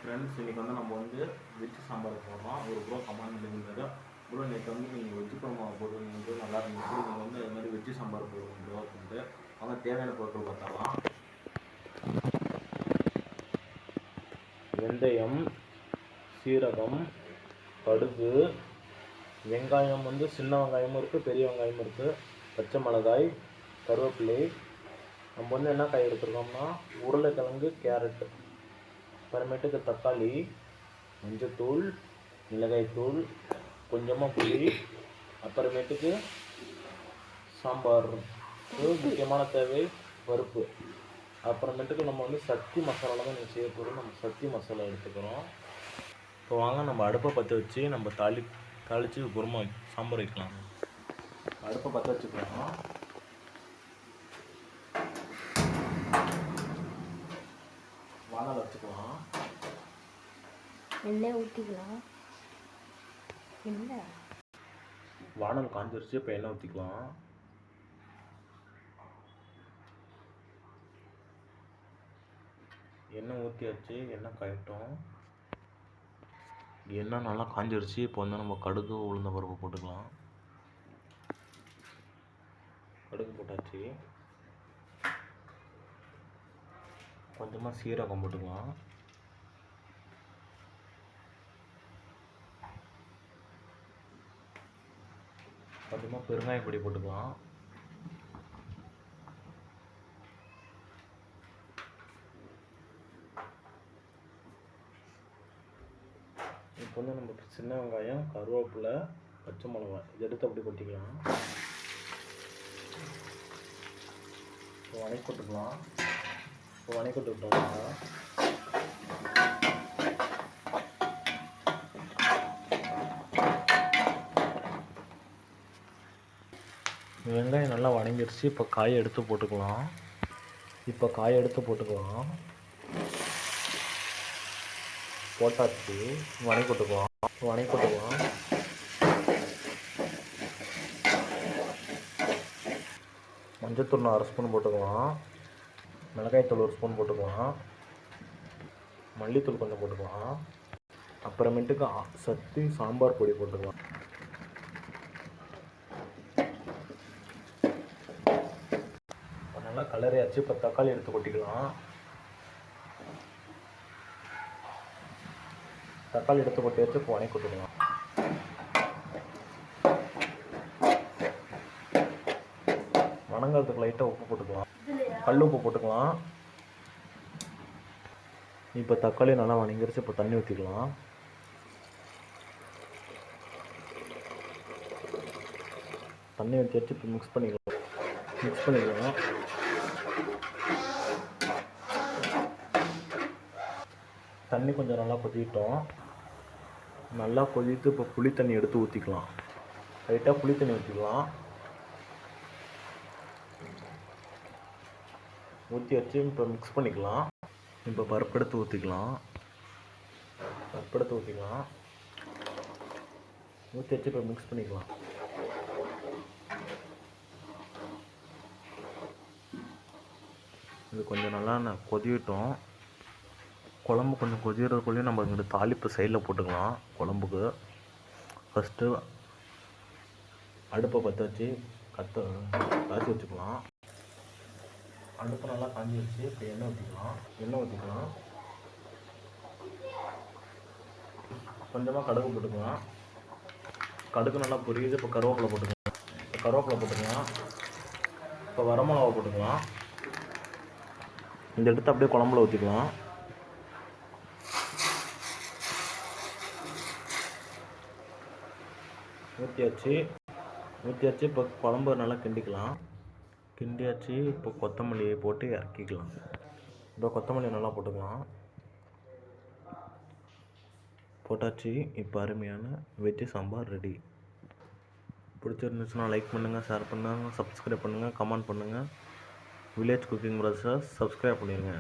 Friends, இன்றைக்கி நம்ம veg sambar போடுறோம். ஒரு ப்ரோ கமெண்ட் இருந்தார், ப்ரோ நேற்று நீங்கள் வெஜ்ஜு குழம்பு போடுறது நல்லா இருந்துச்சு, நீங்கள் அது மாதிரி வெஜ்ஜு சாம்பார் போடுவோம் ப்ரோ அப்படின்ட்டு. அவங்க தேவையான பொருட்கள் பார்த்தாலாம். வெந்தயம், சீரகம், கடுகு, வெங்காயம் சின்ன வெங்காயமும் இருக்குது, பெரிய வெங்காயமும் இருக்குது, பச்சை மிளகாய், கருவேப்பிலை. நம்ம என்ன காய் எடுத்துருக்கோம்னா உருளைக்கிழங்கு, கேரட்டு, அப்புறமேட்டுக்கு தக்காளி, மஞ்சத்தூள், மிளகாய்த்தூள், கொஞ்சமாக புளி, அப்புறமேட்டுக்கு சாம்பார் முக்கியமான தேவை பருப்பு. அப்புறமேட்டுக்கு நம்ம சக்தி மசாலா தான் நீங்கள் செய்ய போகிறோம். நம்ம சக்தி மசாலா எடுத்துக்கிறோம். இப்போ வாங்க நம்ம அடுப்பை பற்ற வச்சு நம்ம தாளித்து குருமா சாம்பார் வைக்கலாம். அடுப்பை பற்ற வச்சுக்கலாம். வானல் வச்சுக்கலாம். எண்ணெய் ஊற்றிக்கலாம். வானல் காஞ்சிருச்சு. இப்போ எண்ணெய் ஊற்றிக்கலாம். எண்ணெய் ஊற்றியாச்சு. எண்ணெய் காயட்டும். எண்ணெய் நல்லா காஞ்சிருச்சு. இப்போ நம்ம கடுகு, உளுந்த பருப்பு போட்டுக்கலாம். கடுகு போட்டாச்சு. கொஞ்சமாக சீரகம் போட்டுக்கலாம். கொஞ்சமாக பெருங்காய பொடி போட்டுக்கலாம். இப்போ நம்ம சின்ன வெங்காயம், கருவேப்பிலை, பச்சை மிளகாய் இது எடுத்து அப்படி கொட்டிக்கலாம். இப்போ வணக்கி போட்டுக்கலாம். இப்போ வணக்கி போட்டுக்கிட்டோம்னா வெங்காயம் நல்லா வணங்கிடுச்சு. இப்போ காயை எடுத்து போட்டுக்கலாம். போட்டாச்சு. வணக்கி போட்டுக்கலாம். மஞ்சத்தூள் 1/2 ஸ்பூன் போட்டுக்கலாம். மிளகாய்த்தூள் 1 ஸ்பூன் போட்டுக்கலாம். மல்லித்தூள் கொஞ்சம் போட்டுக்கலாம். அப்புறமேட்டுக்கு சக்தி சாம்பார் பொடி போட்டுக்கலாம். நல்லா கலரையாச்சு. இப்போ தக்காளி எடுத்து கொட்டிக்கலாம். தக்காளி எடுத்து கொட்டியாச்சு. இப்போ வணக்கி கொட்டிக்கலாம். வணங்கிறதுக்கு லைட்டாக உப்பு போட்டுக்கலாம். கல் உப்பு போட்டுக்கலாம். இப்போ தக்காளி நல்லா வணங்கிருச்சு. இப்போ தண்ணி ஊற்றிக்கலாம். தண்ணி ஊற்றி வச்சு இப்போ மிக்ஸ் பண்ணிக்கலாம். தண்ணி கொஞ்சம் நல்லா கொதிக்கிட்டோம். நல்லா கொதித்து இப்போ புளி தண்ணி எடுத்து ஊற்றிக்கலாம். லைட்டாக புளி தண்ணி ஊற்றிக்கலாம். ஊற்றி வச்சு இப்போ மிக்ஸ் பண்ணிக்கலாம். இப்போ பருப்பு எடுத்து ஊற்றிக்கலாம். ஊற்றி வச்சு இப்போ மிக்ஸ் பண்ணிக்கலாம். இது கொஞ்சம் நல்லா கொதிவிட்டோம். குழம்பு கொஞ்சம் கொதிக்கிறதுக்குள்ளேயும் நம்ம இங்கிட்ட தாளிப்பு சைடில் போட்டுக்கலாம். குழம்புக்கு ஃபஸ்ட்டு அடுப்பை பற்ற வச்சு காய்ச்சி வச்சுக்கலாம். அடுப்பு நல்லா காஞ்சி வச்சு இப்போ எண்ணெய் ஊற்றிக்கலாம். கொஞ்சமாக கடுகு போட்டுக்கலாம். கடுகு நல்லா பொரியுது. இப்போ கருவேப்பிலை போட்டுக்கலாம். இப்போ வரமிளகா போட்டுக்கலாம். இந்த எடுத்து அப்படியே குழம்புல ஊற்றிக்கலாம். ஊற்றியாச்சு. இப்போ குழம்பு நல்லா கிண்டியாச்சு. இப்போ கொத்தமல்லியை போட்டு இறக்கிக்கலாம். இப்போ கொத்தமல்லி நல்லா போட்டாச்சு. இப்போ அருமையான வெஜ்ஜு சாம்பார் ரெடி. பிடிச்சிருந்துச்சுன்னா லைக் பண்ணுங்கள், ஷேர் பண்ணுங்கள், சப்ஸ்கிரைப் பண்ணுங்கள், கமெண்ட் பண்ணுங்கள். வில்லேஜ் குக்கிங் ப்ரதர்ஸை சப்ஸ்கிரைப் பண்ணிடுங்க.